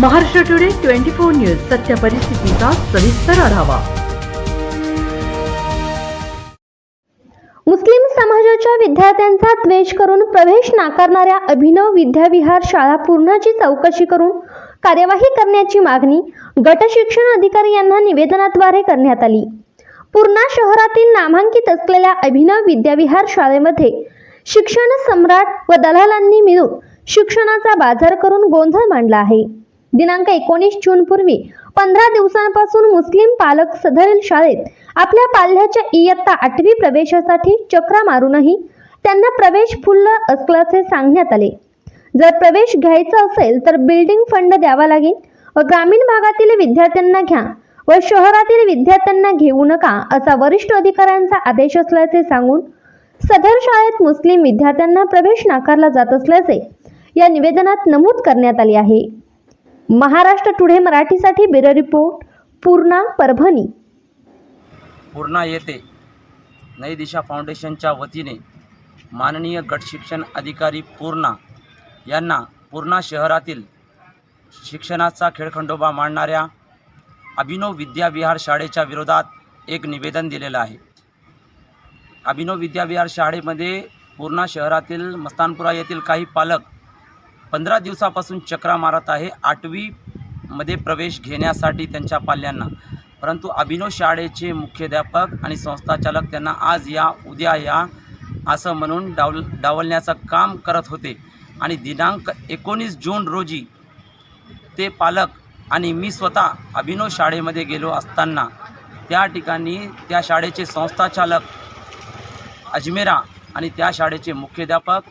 Maharashtra today 24 news सत्य परिस्थितीचा सविस्तर आढावा। मुस्लिम समाजाच्या विद्यार्थ्यांचा द्वेष करून प्रवेश नाकारणाऱ्या अभिनव विद्याविहार शाळा पूर्णाची चौकशी करून कार्यवाही करण्याची मागणी गट शिक्षण अधिकारी यांना निवेदनाद्वारे करण्यात आली। पूर्णा शहरातील नामांकित असलेल्या अभिनव विद्याविहार शाळेमध्ये शिक्षण सम्राट व दलालांनी मिळून शिक्षणाचा बाजार करून गोंधळ मांडला आहे। दिनांक 19 जून पूर्वी 15 दिवसांपासून मुस्लिम पालक सदरील शाळेत आपल्या पाल्याच्या इयत्ता 8वी प्रवेशासाठी चक्रा मारूनही त्यांना प्रवेश फुल्ल असल्याचे सांगण्यात आले। जर प्रवेश घ्यायचा असेल तर बिल्डिंग फंड द्यावा लागेल व ग्रामीण भागातील विद्यार्थ्यांना घ्या व शहरातील विद्यार्थ्यांना घेऊ नका असा वरिष्ठ अधिकाऱ्यांचा आदेश असल्याचे सांगून सदर शाळेत मुस्लिम विद्यार्थ्यांना प्रवेश नाकारला जात असल्याचे या निवेदनात नमूद करण्यात आले आहे। महाराष्ट्र टुडे मराठीसाठी ब्युरो रिपोर्ट, पूर्णा, परभणी। पूर्णा येथे नई दिशा फाउंडेशनच्या वतीने माननीय गट शिक्षण अधिकारी पूर्णा यांना पूर्णा शहरातील शिक्षणाचा खेळखंडोबा मांडणाऱ्या अभिनव विद्याविहार शाळेच्या विरोधात एक निवेदन दिलेलं आहे। अभिनव विद्याविहार शाळेमध्ये पूर्णा शहरातील मस्तानपुरा येथील काही पालक 15 दिवसापासून चक्रा मारत आहे 8वी मध्ये प्रवेश घेण्यासाठी त्यांच्या पाल्यांना, परंतु अभिनव शाळेचे मुख्याध्यापक आणि संस्थाचालक त्यांना आज या उद्या या असं म्हणून डावलण्याचं काम करत होते आणि दिनांक 19 जून रोजी ते पालक आणि मी स्वतः अभिनव शाळेमध्ये गेलो असताना त्या ठिकाणी त्या शाळेचे संस्थाचालक अजमेरा आणि त्या शाळेचे मुख्याध्यापक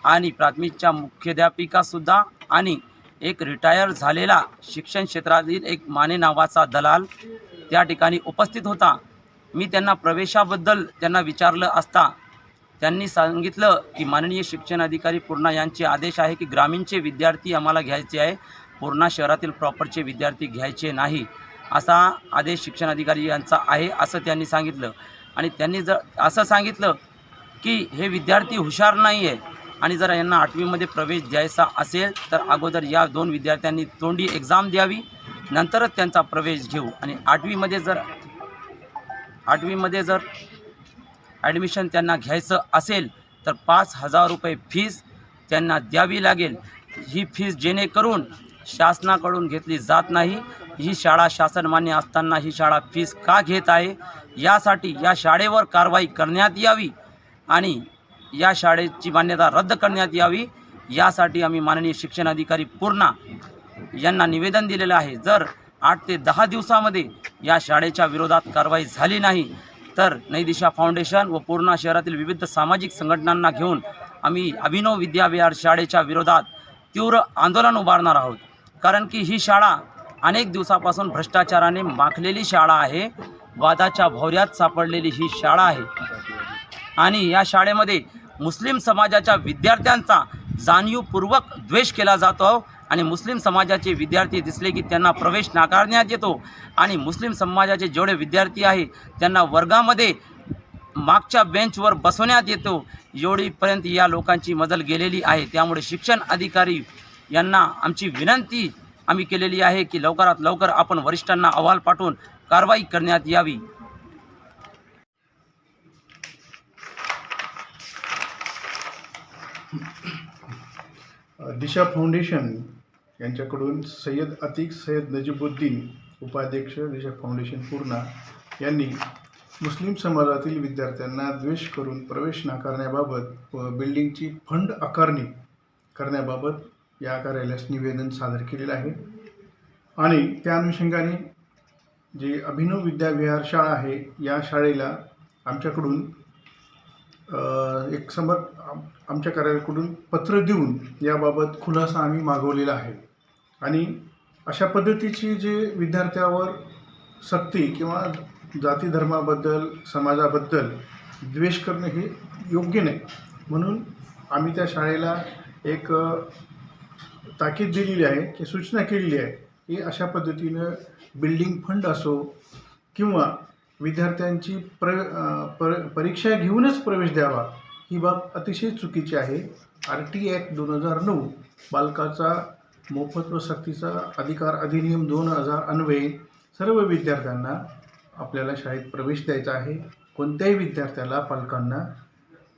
आणि प्राथमिकच्या मुख्याध्यापिकासुद्धा आणि एक रिटायर झालेला शिक्षण क्षेत्रातील एक माने नावाचा दलाल त्या ठिकाणी उपस्थित होता। मी त्यांना प्रवेशाबद्दल त्यांना विचारलं असता त्यांनी सांगितलं की माननीय शिक्षण अधिकारी पूर्णा यांचे आदेश आहे की ग्रामीणचे विद्यार्थी आम्हाला घ्यायचे आहे, पूर्णा शहरातील प्रॉपरचे विद्यार्थी घ्यायचे नाही असा आदेश शिक्षण अधिकारी यांचा आहे असं त्यांनी सांगितलं। आणि त्यांनी जर असं सांगितलं की हे विद्यार्थी हुशार नाही आहे आणि जर यांना 8वी मध्ये प्रवेश द्यायचा असेल तर अगोदर या 2 विद्यार्थ्यांनी तोंडी एक्झाम द्यावी, नंतरच त्यांचा प्रवेश घेऊ आणि 8वी मध्ये जर ॲडमिशन त्यांना घ्यायचं असेल तर 5,000 रुपये फीस त्यांना द्यावी लागेल। ही फीस जेणेकरून शासनाकडून घेतली जात नाही। ही शाळा शासनमान्य असताना ही शाळा फीस का घेत आहे यासाठी या शाळेवर कारवाई करण्यात यावी आणि या शाळेची मान्यता रद्द करण्यात यावी यासाठी आम्ही माननीय शिक्षण अधिकारी पूर्णा यांना निवेदन दिलेलं आहे। जर 8 ते 10 दिवसामध्ये या शाळेच्या विरोधात कारवाई झाली नाही तर नई दिशा फाउंडेशन व पूर्णा शहरातील विविध सामाजिक संघटनांना घेऊन आम्ही अभिनव विद्याविहार शाळेच्या विरोधात तीव्र आंदोलन उभारणार आहोत। कारण की ही शाळा अनेक दिवसापासून भ्रष्टाचाराने माखलेली शाळा आहे, वादाच्या भोवऱ्यात सापडलेली ही शाळा आहे आणि या शाळेमध्ये मुस्लिम समाजाच्या विद्यार्थ्यांचा जाणीवपूर्वक द्वेष केला जातो आणि मुस्लिम समाजाचे विद्यार्थी दिसले की त्यांना प्रवेश नाकारण्यात येतो आणि मुस्लिम समाजाचे जेवढे विद्यार्थी आहे त्यांना वर्गामध्ये मागच्या बेंचवर बसवण्यात येतो, एवढीपर्यंत या लोकांची मजल गेलेली आहे। त्यामुळे शिक्षण अधिकारी यांना आमची विनंती आम्ही केलेली आहे की लवकरात लवकर आपण वरिष्ठांना अहवाल पाठवून कारवाई करण्यात यावी। दिशा फाउंडेशन यांच्याकडून सय्यद अतिक सय्यद नजीबुद्दीन उपाध्यक्ष दिशा फाउंडेशन पूर्णा यांनी मुस्लिम समाजातील विद्यार्थ्यांना द्वेष करून प्रवेश नाकारण्याबाबत व बिल्डिंगची फंड आकारणी करण्याबाबत या कार्यालयास निवेदन सादर केलेलं आहे आणि त्या अनुषंगाने जे अभिनव विद्याविहार शाळा आहे या शाळेला आमच्याकडून आमच्या कार्यालयाकडून पत्र देऊन याबाबत खुलासा आम्ही मागवलेला आहे आणि अशा पद्धतीची जे विद्यार्थ्यावर सक्ती किंवा जाती धर्माबद्दल समाजाबद्दल द्वेष करणे हे योग्य नाही, म्हणून आम्ही त्या शाळेला एक ताकीद दिलेली आहे की सूचना केलेली आहे की अशा पद्धतीनं बिल्डिंग फंड असो किंवा विद्यार्थ्यांची परीक्षा घेऊनच प्रवेश द्यावा ही बाब अतिशय चुकीची आहे। RT ॲक्ट 2009 बालकाचा मोफत व सक्तीचा अधिकार अधिनियम 2000 अन्वये सर्व विद्यार्थ्यांना आपल्याला शाळेत प्रवेश द्यायचा आहे. कोणत्याही विद्यार्थ्याला पालकांना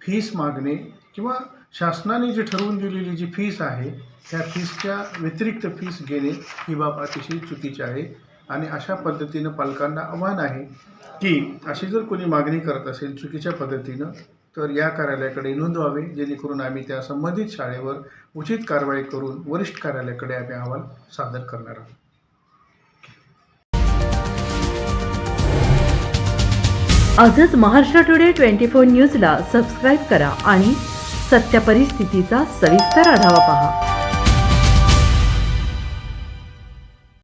फीस मागणे किंवा शासनाने जे ठरवून दिलेली जी फीस आहे त्या फीसच्या व्यतिरिक्त फीस घेणे ही बाब अतिशय चुकीची आहे. आणि अशा पद्धतीनं पालकांना आव्हान आहे की अशी जर कोणी मागणी करत असेल चुकीच्या पद्धतीनं तर या कार्यालयाकडे नोंदवावे, जेणेकरून आम्ही त्या संबंधित शाळेवर उचित कारवाई करून वरिष्ठ कार्यालयाकडे आम्ही अहवाल सादर करणार आहोत. आजच महाराष्ट्र टुडे 24 न्यूजला सबस्क्राईब करा आणि सत्य परिस्थितीचा सविस्तर आढावा पहा.